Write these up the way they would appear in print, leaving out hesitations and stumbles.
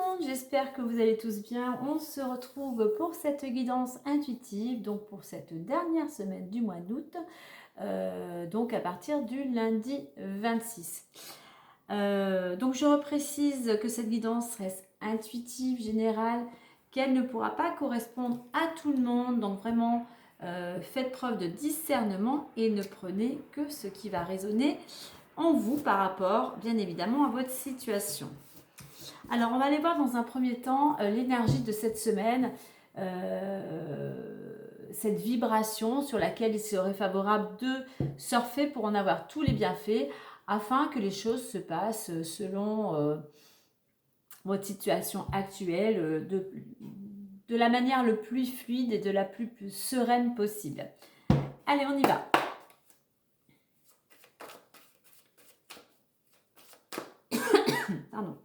monde, j'espère que vous allez tous bien. On se retrouve pour cette guidance intuitive, donc pour cette dernière semaine du mois d'août, donc à partir du lundi 26. Donc je reprécise que cette guidance reste intuitive, générale, qu'elle ne pourra pas correspondre à tout le monde, donc vraiment faites preuve de discernement et ne prenez que ce qui va résonner en vous par rapport, bien évidemment, à votre situation. Alors, on va aller voir dans un premier temps l'énergie de cette semaine, cette vibration sur laquelle il serait favorable de surfer pour en avoir tous les bienfaits, afin que les choses se passent selon votre situation actuelle, de la manière le plus fluide et de la plus sereine possible. Allez, on y va. Pardon.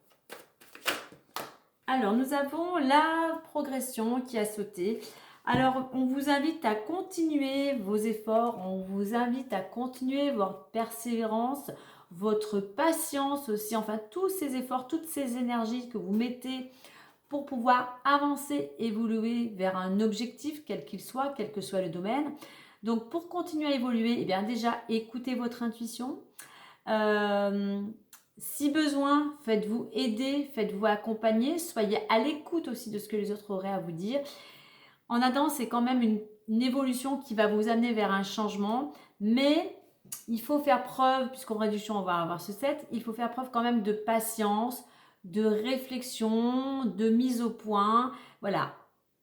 Alors, nous avons la progression qui a sauté. Alors, on vous invite à continuer vos efforts, on vous invite à continuer votre persévérance, votre patience aussi, enfin tous ces efforts, toutes ces énergies que vous mettez pour pouvoir avancer, évoluer vers un objectif, quel qu'il soit, quel que soit le domaine. Donc, pour continuer à évoluer, eh bien déjà, écoutez votre intuition. Si besoin, faites-vous aider, faites-vous accompagner, soyez à l'écoute aussi de ce que les autres auraient à vous dire. En attendant, c'est quand même une évolution qui va vous amener vers un changement, mais il faut faire preuve, puisqu'en réduction on va avoir ce 7, il faut faire preuve quand même de patience, de réflexion, de mise au point, voilà.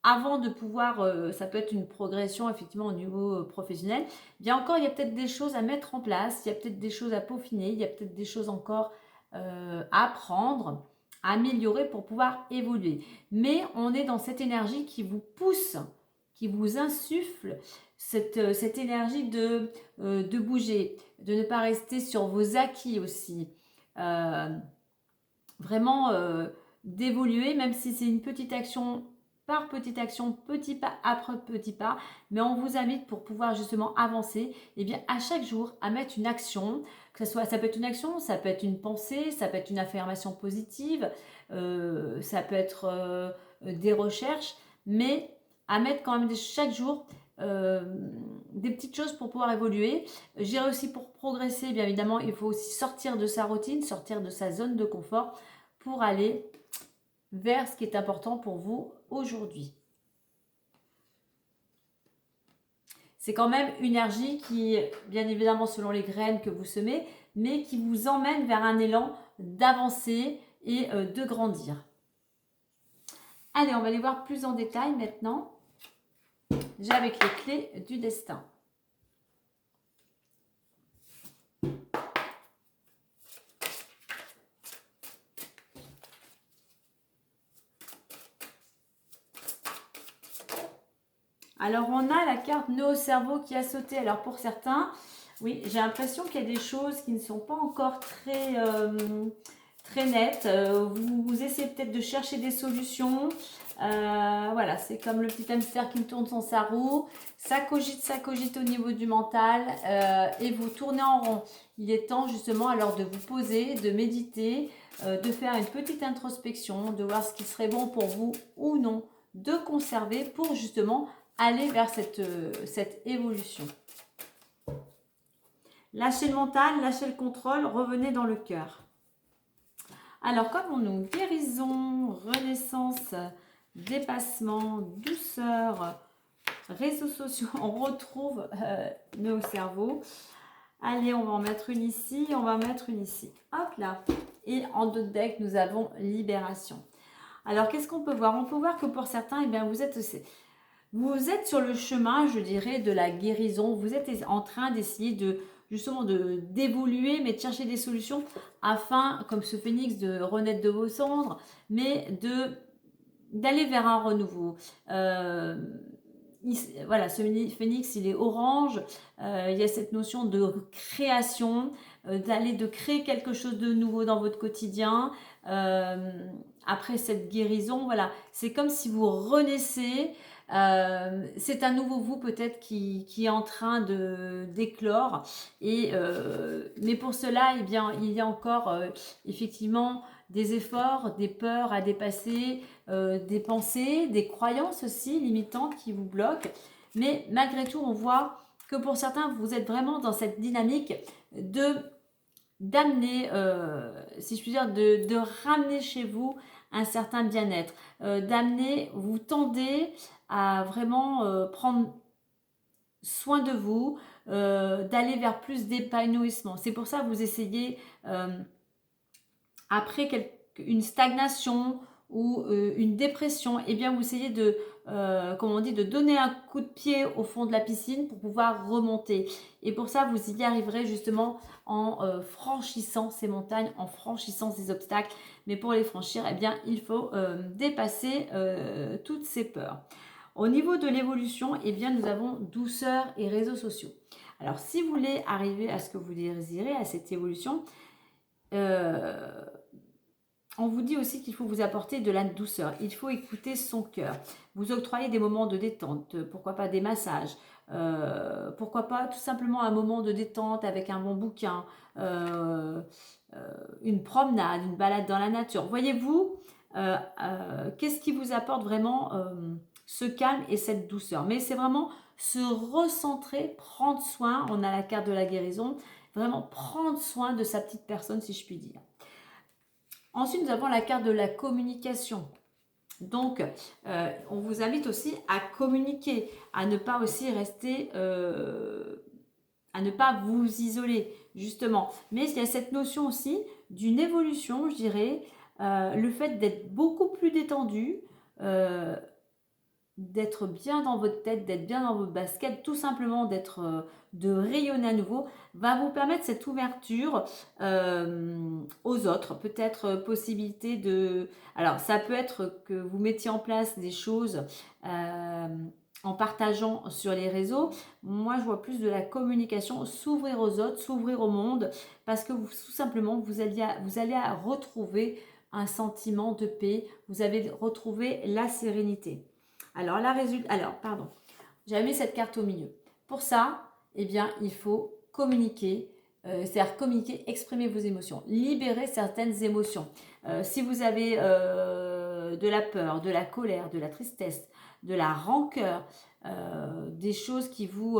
Avant de pouvoir, ça peut être une progression effectivement au niveau professionnel, bien encore il y a peut-être des choses à mettre en place, il y a peut-être des choses à peaufiner, il y a peut-être des choses encore à apprendre, à améliorer pour pouvoir évoluer. Mais on est dans cette énergie qui vous pousse, qui vous insuffle cette énergie de bouger, de ne pas rester sur vos acquis aussi. Vraiment d'évoluer, même si c'est une petite action par petite action, petit pas après petit pas, mais on vous invite pour pouvoir justement avancer, et bien à chaque jour à mettre une action, que ce soit, ça peut être une action, ça peut être une pensée, ça peut être une affirmation positive, ça peut être des recherches, mais à mettre quand même chaque jour des petites choses pour pouvoir évoluer. Je dirais aussi pour progresser, bien évidemment, il faut aussi sortir de sa routine, sortir de sa zone de confort pour aller vers ce qui est important pour vous aujourd'hui. C'est quand même une énergie qui, bien évidemment selon les graines que vous semez, mais qui vous emmène vers un élan d'avancer et de grandir. Allez, on va aller voir plus en détail maintenant. Déjà avec les clés du destin. Alors, on a la carte nœud au cerveau qui a sauté. Alors, pour certains, oui, j'ai l'impression qu'il y a des choses qui ne sont pas encore très nettes. Vous essayez peut-être de chercher des solutions. Voilà, c'est comme le petit hamster qui tourne sans sa roue. Ça cogite au niveau du mental et vous tournez en rond. Il est temps justement alors de vous poser, de méditer, de faire une petite introspection, de voir ce qui serait bon pour vous ou non de conserver pour justement aller vers cette évolution. Lâchez le mental, lâchez le contrôle, revenez dans le cœur. Alors, comme on nous guérison, renaissance, dépassement, douceur, réseaux sociaux, on retrouve nos cerveaux. Allez, on va en mettre une ici, on va en mettre une ici. Hop là. Et en deux decks, nous avons libération. Alors, qu'est-ce qu'on peut voir? On peut voir que pour certains, eh bien, vous êtes sur le chemin, je dirais, de la guérison. Vous êtes en train d'essayer justement d'évoluer, mais de chercher des solutions afin, comme ce phénix, de renaître de vos cendres, mais d'aller vers un renouveau. Voilà, ce phénix, il est orange. Il y a cette notion de création, de créer quelque chose de nouveau dans votre quotidien. Après cette guérison, voilà, c'est comme si vous renaissez. C'est un nouveau vous peut-être qui est en train d'éclore mais pour cela eh bien, il y a encore effectivement des efforts, des peurs à dépasser, des pensées, des croyances aussi limitantes qui vous bloquent. Mais malgré tout, on voit que pour certains, vous êtes vraiment dans cette dynamique d'amener, si je puis dire, de ramener chez vous un certain bien-être, d'amener, vous tendez à vraiment prendre soin de vous, d'aller vers plus d'épanouissement. C'est pour ça que vous essayez, après une stagnation ou une dépression, eh bien vous essayez de, comment on dit, de donner un coup de pied au fond de la piscine pour pouvoir remonter. Et pour ça, vous y arriverez justement en franchissant ces montagnes, en franchissant ces obstacles. Mais pour les franchir, eh bien, il faut dépasser toutes ces peurs. Au niveau de l'évolution, eh bien, nous avons douceur et réseaux sociaux. Alors, si vous voulez arriver à ce que vous désirez, à cette évolution, on vous dit aussi qu'il faut vous apporter de la douceur. Il faut écouter son cœur. Vous octroyer des moments de détente. Pourquoi pas des massages. Pourquoi pas tout simplement un moment de détente avec un bon bouquin. Une promenade, une balade dans la nature. Voyez-vous, qu'est-ce qui vous apporte vraiment ce calme et cette douceur. Mais c'est vraiment se recentrer, prendre soin. On a la carte de la guérison. Vraiment prendre soin de sa petite personne, si je puis dire. Ensuite, nous avons la carte de la communication. Donc, on vous invite aussi à communiquer, à ne pas aussi rester, à ne pas vous isoler, justement. Mais il y a cette notion aussi d'une évolution, je dirais, le fait d'être beaucoup plus détendu, d'être bien dans votre tête, d'être bien dans votre basket, tout simplement d'être, de rayonner à nouveau, va vous permettre cette ouverture aux autres. Peut-être possibilité de... Alors, ça peut être que vous mettiez en place des choses en partageant sur les réseaux. Moi, je vois plus de la communication, s'ouvrir aux autres, s'ouvrir au monde, parce que vous, tout simplement, vous allez retrouver un sentiment de paix, vous allez retrouver la sérénité. Alors, pardon, j'avais mis cette carte au milieu. Pour ça, eh bien, il faut communiquer, c'est-à-dire communiquer, exprimer vos émotions, libérer certaines émotions. Si vous avez de la peur, de la colère, de la tristesse, de la rancœur, des choses qui vous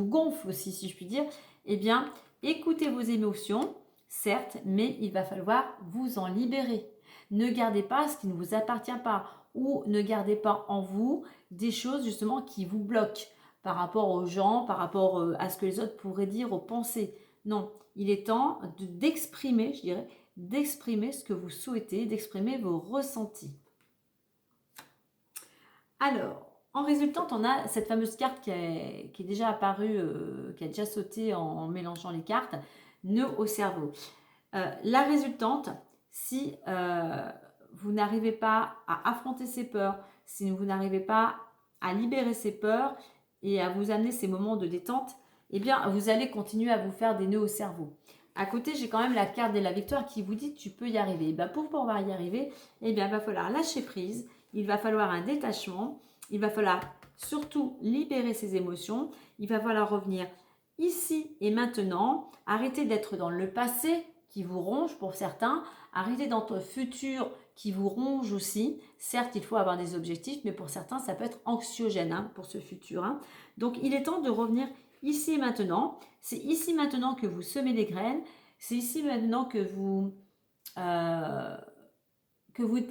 gonflent aussi, si je puis dire, eh bien, écoutez vos émotions, certes, mais il va falloir vous en libérer. Ne gardez pas ce qui ne vous appartient pas, ou ne gardez pas en vous des choses justement qui vous bloquent par rapport aux gens, par rapport à ce que les autres pourraient dire, aux pensées. Non, il est temps d'exprimer, je dirais, d'exprimer ce que vous souhaitez, d'exprimer vos ressentis. Alors, en résultante, on a cette fameuse carte qui est déjà apparue, qui a déjà sauté en mélangeant les cartes, nœud au cerveau. La résultante, si vous n'arrivez pas à affronter ces peurs, si vous n'arrivez pas à libérer ces peurs et à vous amener ces moments de détente, eh bien, vous allez continuer à vous faire des nœuds au cerveau. À côté, j'ai quand même la carte de la victoire qui vous dit tu peux y arriver. Et bien, pour pouvoir y arriver, eh bien, il va falloir lâcher prise, il va falloir un détachement, il va falloir surtout libérer ses émotions, il va falloir revenir ici et maintenant, arrêter d'être dans le passé qui vous ronge pour certains, arrêter dans le futur qui vous ronge aussi. Certes, il faut avoir des objectifs, mais pour certains, ça peut être anxiogène pour ce futur. Donc, il est temps de revenir ici et maintenant. C'est ici maintenant que vous semez les graines. C'est ici maintenant que vous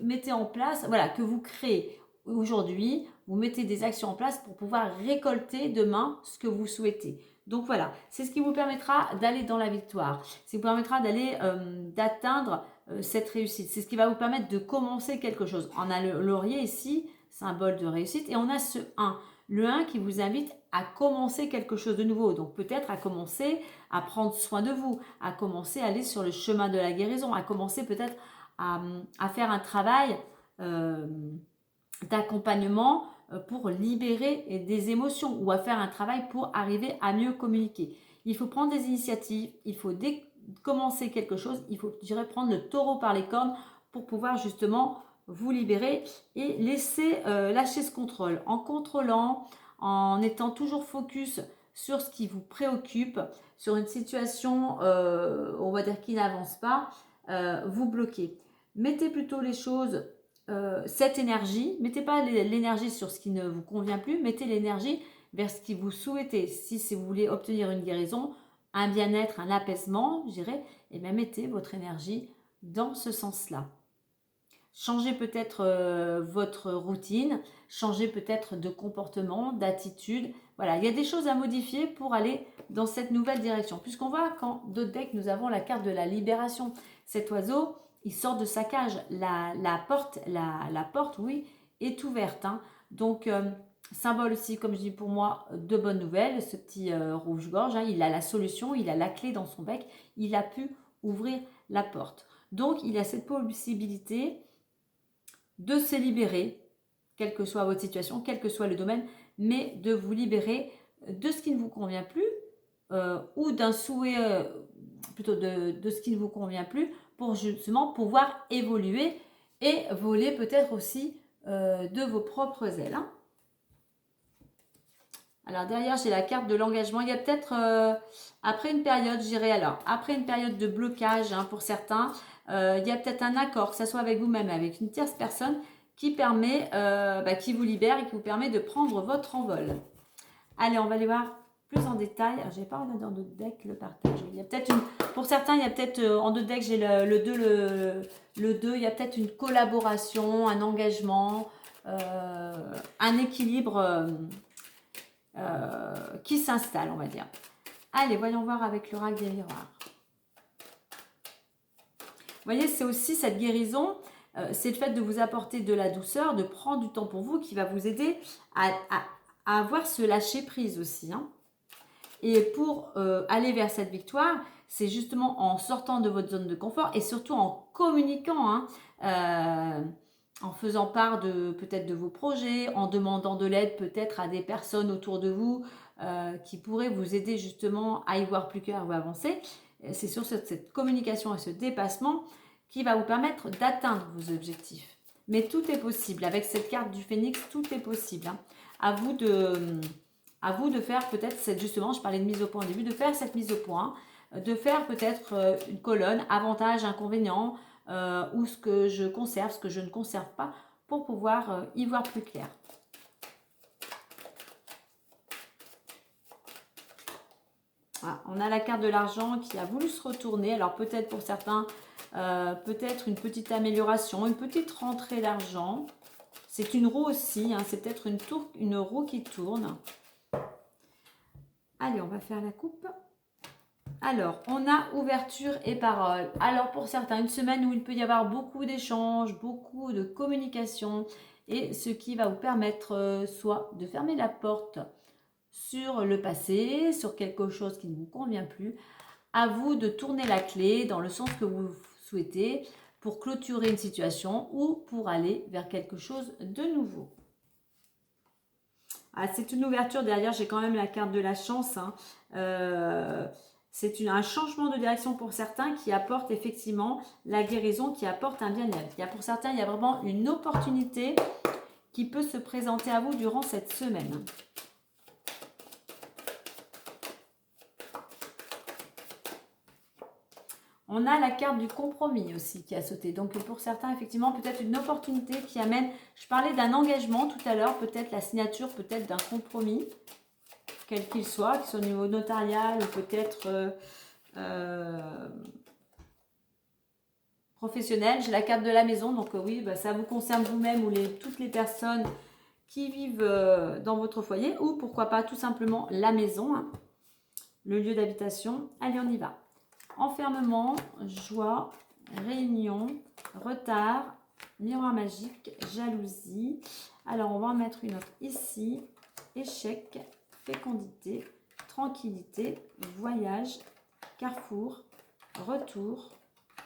mettez en place, voilà, que vous créez aujourd'hui. Vous mettez des actions en place pour pouvoir récolter demain ce que vous souhaitez. Donc voilà, c'est ce qui vous permettra d'aller dans la victoire. Ce qui vous permettra d'atteindre cette réussite. C'est ce qui va vous permettre de commencer quelque chose. On a le laurier ici, symbole de réussite, et on a ce 1. Le 1 qui vous invite à commencer quelque chose de nouveau. Donc peut-être à commencer à prendre soin de vous, à commencer à aller sur le chemin de la guérison, à commencer peut-être à faire un travail d'accompagnement pour libérer des émotions ou à faire un travail pour arriver à mieux communiquer. Il faut prendre des initiatives, il faut commencer quelque chose, il faut, je dirais, prendre le taureau par les cornes pour pouvoir justement vous libérer et lâcher ce contrôle. En contrôlant, en étant toujours focus sur ce qui vous préoccupe, sur une situation, on va dire, qui n'avance pas, vous bloquez. Mettez plutôt les choses, cette énergie, mettez pas l'énergie sur ce qui ne vous convient plus, mettez l'énergie vers ce que vous souhaitez. Si vous voulez obtenir une guérison, un bien-être, un apaisement, je dirais, et bien mettez votre énergie dans ce sens-là. Changez peut-être votre routine, changez peut-être de comportement, d'attitude. Voilà, il y a des choses à modifier pour aller dans cette nouvelle direction. Puisqu'on voit qu'en d'autres decks, nous avons la carte de la libération. Cet oiseau, il sort de sa cage. La porte, oui, est ouverte. Hein. Donc, symbole aussi, comme je dis pour moi, de bonnes nouvelles. Ce petit rouge-gorge, hein, il a la solution, il a la clé dans son bec. Il a pu ouvrir la porte. Donc, il a cette possibilité de se libérer, quelle que soit votre situation, quel que soit le domaine, mais de vous libérer de ce qui ne vous convient plus ou d'un souhait, plutôt de ce qui ne vous convient plus, pour justement pouvoir évoluer et voler peut-être aussi de vos propres ailes. Hein. Alors derrière, j'ai la carte de l'engagement. Il y a peut-être, après une période, je dirais alors, après une période de blocage hein, pour certains, il y a peut-être un accord, que ce soit avec vous-même, avec une tierce personne, qui permet, qui vous libère et qui vous permet de prendre votre envol. Allez, on va aller voir plus en détail. Je n'ai pas regardé dans d'autres decks le partage. Il y a peut-être pour certains, il y a peut-être en d'autres decks, j'ai le 2, le 2, il y a peut-être une collaboration, un engagement, un équilibre qui s'installe, on va dire. Allez, voyons voir avec l'oracle des miroirs. Vous voyez, c'est aussi cette guérison, c'est le fait de vous apporter de la douceur, de prendre du temps pour vous qui va vous aider à avoir ce lâcher prise aussi. Hein. Et pour aller vers cette victoire, c'est justement en sortant de votre zone de confort et surtout en communiquant, hein, en faisant part de peut-être de vos projets, en demandant de l'aide peut-être à des personnes autour de vous qui pourraient vous aider justement à y voir plus clair ou à avancer. C'est sur cette communication et ce dépassement qui va vous permettre d'atteindre vos objectifs. Mais tout est possible. Avec cette carte du phénix, tout est possible. Hein. À vous de faire peut-être, justement, je parlais de mise au point au début, de faire cette mise au point, de faire peut-être une colonne, avantages, inconvénients, ou ce que je conserve, ce que je ne conserve pas, pour pouvoir y voir plus clair. Voilà, on a la carte de l'argent qui a voulu se retourner. Alors peut-être pour certains, peut-être une petite amélioration, une petite rentrée d'argent. C'est une roue aussi, hein, c'est peut-être une roue qui tourne. Allez, on va faire la coupe. Alors, on a ouverture et parole. Alors, pour certains, une semaine où il peut y avoir beaucoup d'échanges, beaucoup de communication, et ce qui va vous permettre soit de fermer la porte sur le passé, sur quelque chose qui ne vous convient plus. À vous de tourner la clé dans le sens que vous souhaitez pour clôturer une situation ou pour aller vers quelque chose de nouveau. Ah, c'est une ouverture. Derrière, j'ai quand même la carte de la chance. Hein. C'est un changement de direction pour certains qui apporte effectivement la guérison, qui apporte un bien-être. Pour certains, il y a vraiment une opportunité qui peut se présenter à vous durant cette semaine. On a la carte du compromis aussi qui a sauté. Donc pour certains, effectivement, peut-être une opportunité qui amène... Je parlais d'un engagement tout à l'heure, peut-être la signature, peut-être d'un compromis, quel qu'il soit au niveau notarial ou peut-être professionnel. J'ai la carte de la maison, donc oui, ça vous concerne vous-même ou toutes les personnes qui vivent dans votre foyer ou pourquoi pas tout simplement la maison, hein, le lieu d'habitation. Allez, on y va. Enfermement, joie, réunion, retard, miroir magique, jalousie. Alors, on va en mettre une autre ici. Échec, fécondité, tranquillité, voyage, carrefour, retour,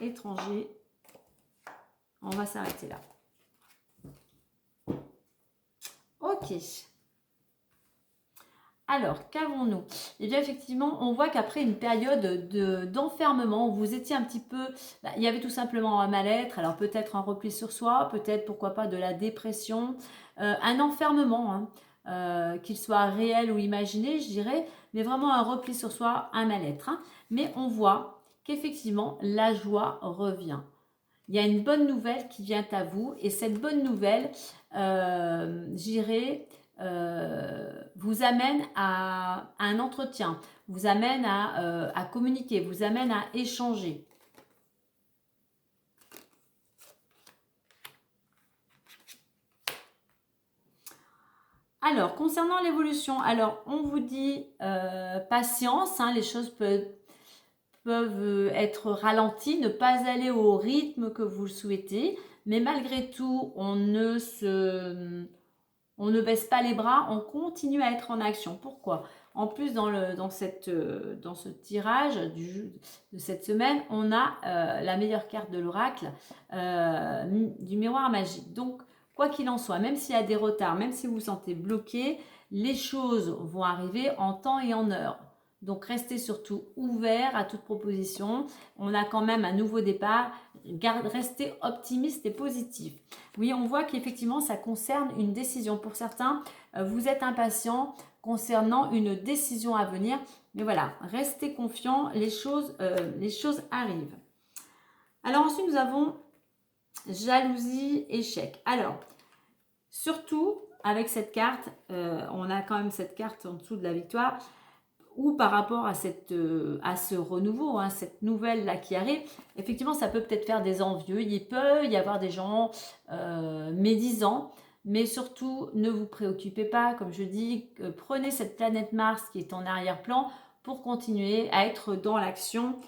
étranger. On va s'arrêter là. Ok. Alors, qu'avons-nous? Eh bien, effectivement, on voit qu'après une période d'enfermement, où vous étiez un petit peu... il y avait tout simplement un mal-être, alors peut-être un repli sur soi, peut-être, pourquoi pas, de la dépression, un enfermement, hein, qu'il soit réel ou imaginé, je dirais, mais vraiment un repli sur soi, un mal-être. Hein. Mais on voit qu'effectivement, la joie revient. il y a une bonne nouvelle qui vient à vous. Et cette bonne nouvelle, j'irai, vous amène à un entretien, vous amène à communiquer, vous amène à échanger. Alors, concernant l'évolution, alors on vous dit patience, hein, les choses peuvent être ralenties, ne pas aller au rythme que vous le souhaitez, mais malgré tout, on ne baisse pas les bras, on continue à être en action. Pourquoi? En plus, dans ce tirage de cette semaine, on a la meilleure carte de l'oracle du miroir magique. Donc, quoi qu'il en soit, même s'il y a des retards, même si vous vous sentez bloqué, les choses vont arriver en temps et en heure. Donc, restez surtout ouvert à toute proposition. On a quand même un nouveau départ. Restez optimiste et positif. Oui, on voit qu'effectivement, ça concerne une décision. Pour certains, vous êtes impatient concernant une décision à venir. Mais voilà, restez confiant, les choses arrivent. Alors ensuite, nous avons jalousie, échec. Alors, surtout, avec cette carte, on a quand même cette carte en dessous de la victoire, ou par rapport à ce renouveau, hein, cette nouvelle-là qui arrive, effectivement, ça peut peut-être faire des envieux. Il peut y avoir des gens médisants, mais surtout, ne vous préoccupez pas. Comme je dis, prenez cette planète Mars qui est en arrière-plan pour continuer à être dans l'action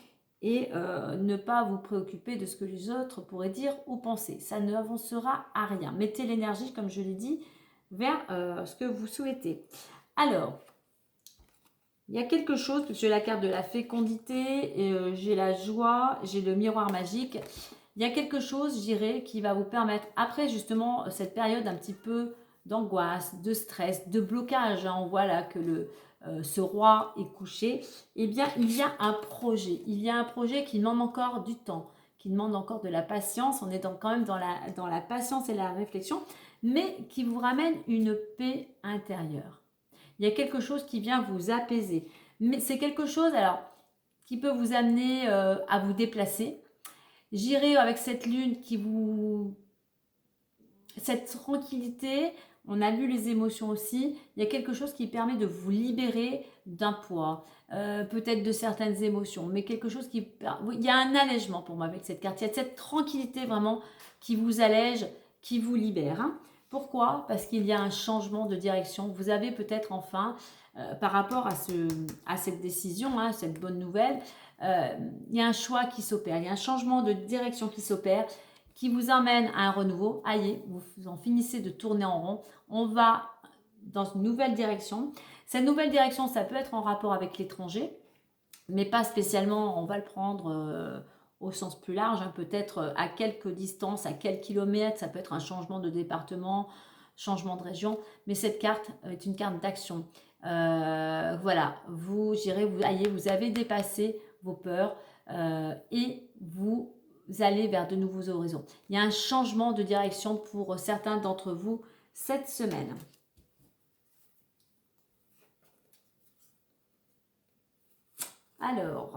et ne pas vous préoccuper de ce que les autres pourraient dire ou penser. Ça ne avancera à rien. Mettez l'énergie, comme je l'ai dit, vers ce que vous souhaitez. Alors, il y a quelque chose, parce que j'ai la carte de la fécondité, et j'ai la joie, j'ai le miroir magique. Il y a quelque chose, je dirais, qui va vous permettre, après justement cette période un petit peu d'angoisse, de stress, de blocage, hein, on voit là que ce roi est couché, eh bien il y a un projet. Il y a un projet qui demande encore du temps, qui demande encore de la patience. On est quand même dans la patience et la réflexion, mais qui vous ramène une paix intérieure. Il y a quelque chose qui vient vous apaiser. Mais c'est quelque chose alors qui peut vous amener à vous déplacer. J'irai avec cette lune qui vous... Cette tranquillité, on a vu les émotions aussi. Il y a quelque chose qui permet de vous libérer d'un poids, peut-être de certaines émotions, mais quelque chose qui... Il y a un allègement pour moi avec cette carte. Il y a cette tranquillité vraiment qui vous allège, qui vous libère. Hein. Pourquoi? Parce qu'il y a un changement de direction. Vous avez peut-être enfin, par rapport à cette décision, hein, cette bonne nouvelle, il y a un choix qui s'opère, il y a un changement de direction qui s'opère, qui vous emmène à un renouveau. Allez, vous en finissez de tourner en rond. On va dans une nouvelle direction. Cette nouvelle direction, ça peut être en rapport avec l'étranger, mais pas spécialement, on va le prendre au sens plus large, hein, peut-être à quelques distances, à quelques kilomètres, ça peut être un changement de département, changement de région, mais cette carte est une carte d'action. Voilà, vous avez dépassé vos peurs et vous allez vers de nouveaux horizons. Il y a un changement de direction pour certains d'entre vous cette semaine. Alors,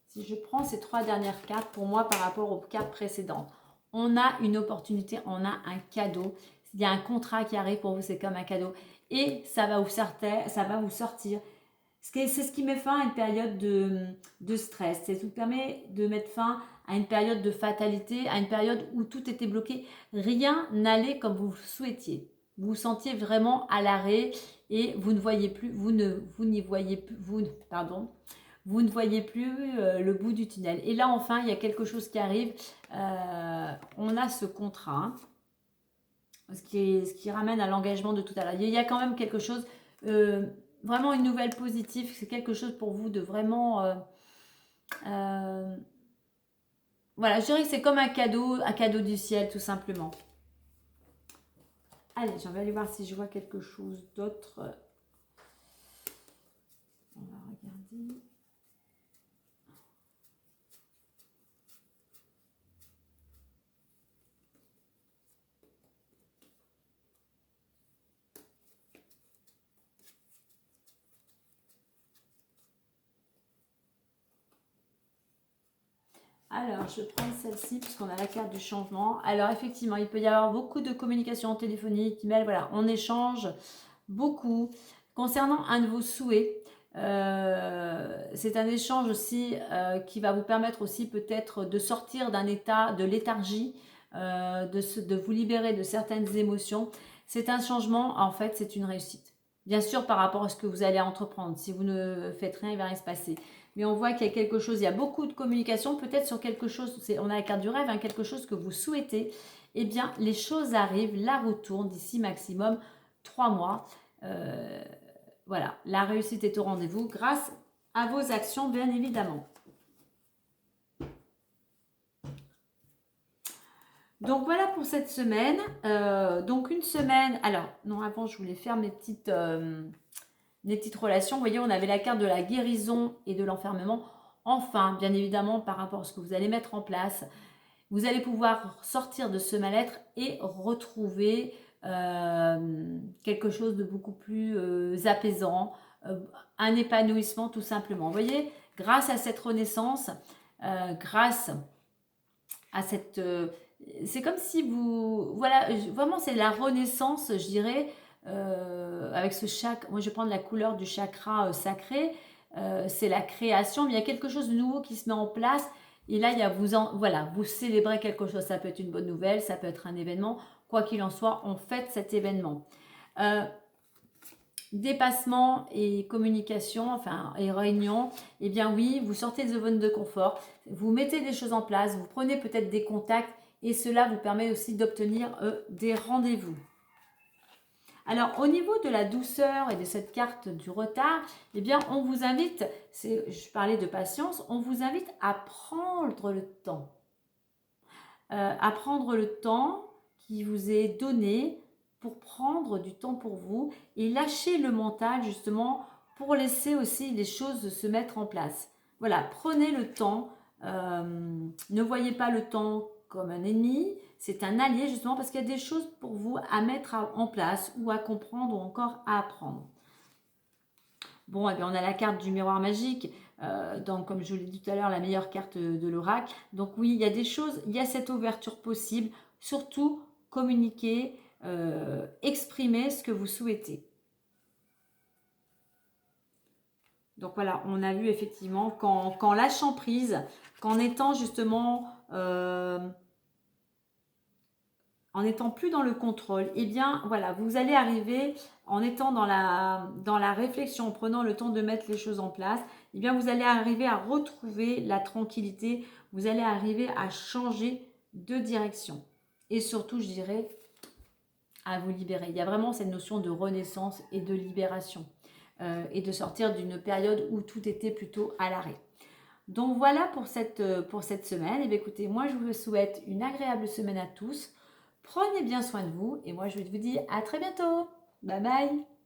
si je prends ces 3 dernières cartes, pour moi, par rapport aux cartes précédentes, on a une opportunité, on a un cadeau. Il y a un contrat qui arrive pour vous, c'est comme un cadeau. Et ça va vous sortir. C'est ce qui met fin à une période de stress. C'est ce qui vous permet de mettre fin à une période de fatalité, à une période où tout était bloqué. Rien n'allait comme vous le souhaitiez. Vous vous sentiez vraiment à l'arrêt et vous ne voyez plus, vous ne voyez plus le bout du tunnel. Et là, enfin, il y a quelque chose qui arrive. On a ce contrat, hein, ce qui ramène à l'engagement de tout à l'heure. Il y a quand même quelque chose, vraiment une nouvelle positive. C'est quelque chose pour vous de vraiment... voilà, je dirais que c'est comme un cadeau du ciel, tout simplement. Allez, j'en vais aller voir si je vois quelque chose d'autre. On va regarder. Alors, je vais prendre celle-ci puisqu'on a la carte du changement. Alors, effectivement, il peut y avoir beaucoup de communication téléphonique, email, voilà, on échange beaucoup. Concernant un de vos souhaits, c'est un échange aussi qui va vous permettre aussi peut-être de sortir d'un état de léthargie, de vous libérer de certaines émotions. C'est un changement, en fait, c'est une réussite. Bien sûr, par rapport à ce que vous allez entreprendre. Si vous ne faites rien, il ne va rien se passer. Mais on voit qu'il y a quelque chose, il y a beaucoup de communication, peut-être sur quelque chose, on a la carte du rêve, hein, quelque chose que vous souhaitez. Eh bien, les choses arrivent, la roue tourne d'ici maximum 3 mois. Voilà, la réussite est au rendez-vous grâce à vos actions, bien évidemment. Donc voilà pour cette semaine. Donc une semaine. Alors, non, avant, je voulais faire mes petites relations. Vous voyez, on avait la carte de la guérison et de l'enfermement. Enfin, bien évidemment, par rapport à ce que vous allez mettre en place, vous allez pouvoir sortir de ce mal-être et retrouver quelque chose de beaucoup plus apaisant, un épanouissement tout simplement. Vous voyez, grâce à cette renaissance, grâce à cette... c'est comme si vous... Voilà, vraiment c'est la renaissance, je dirais, avec ce chakra. Moi je vais prendre la couleur du chakra sacré, c'est la création, mais il y a quelque chose de nouveau qui se met en place. Et là, il y a voilà, vous célébrez quelque chose. Ça peut être une bonne nouvelle, ça peut être un événement. Quoi qu'il en soit, on fête cet événement. Dépassement et communication, enfin, et réunion, eh bien oui, vous sortez de zone de confort, vous mettez des choses en place, vous prenez peut-être des contacts et cela vous permet aussi d'obtenir des rendez-vous. Alors, au niveau de la douceur et de cette carte du retard, eh bien, on vous invite, je parlais de patience, on vous invite à prendre le temps. À prendre le temps qui vous est donné pour prendre du temps pour vous et lâcher le mental justement pour laisser aussi les choses se mettre en place. Voilà, prenez le temps, ne voyez pas le temps comme un ennemi, c'est un allié justement parce qu'il y a des choses pour vous à mettre en place ou à comprendre ou encore à apprendre. Bon, eh bien, on a la carte du miroir magique, donc comme je vous l'ai dit tout à l'heure, la meilleure carte de l'oracle. Donc oui, il y a des choses, il y a cette ouverture possible, surtout communiquer, exprimer ce que vous souhaitez. Donc voilà, on a vu effectivement qu'en lâchant prise, qu'en étant justement... en n'étant plus dans le contrôle, eh bien voilà, vous allez arriver en étant dans la réflexion, en prenant le temps de mettre les choses en place, eh bien vous allez arriver à retrouver la tranquillité, vous allez arriver à changer de direction. Et surtout, je dirais, à vous libérer. Il y a vraiment cette notion de renaissance et de libération et de sortir d'une période où tout était plutôt à l'arrêt. Donc voilà pour cette semaine. Et bien écoutez, moi je vous souhaite une agréable semaine à tous. Prenez bien soin de vous et moi je vous dis à très bientôt. Bye bye.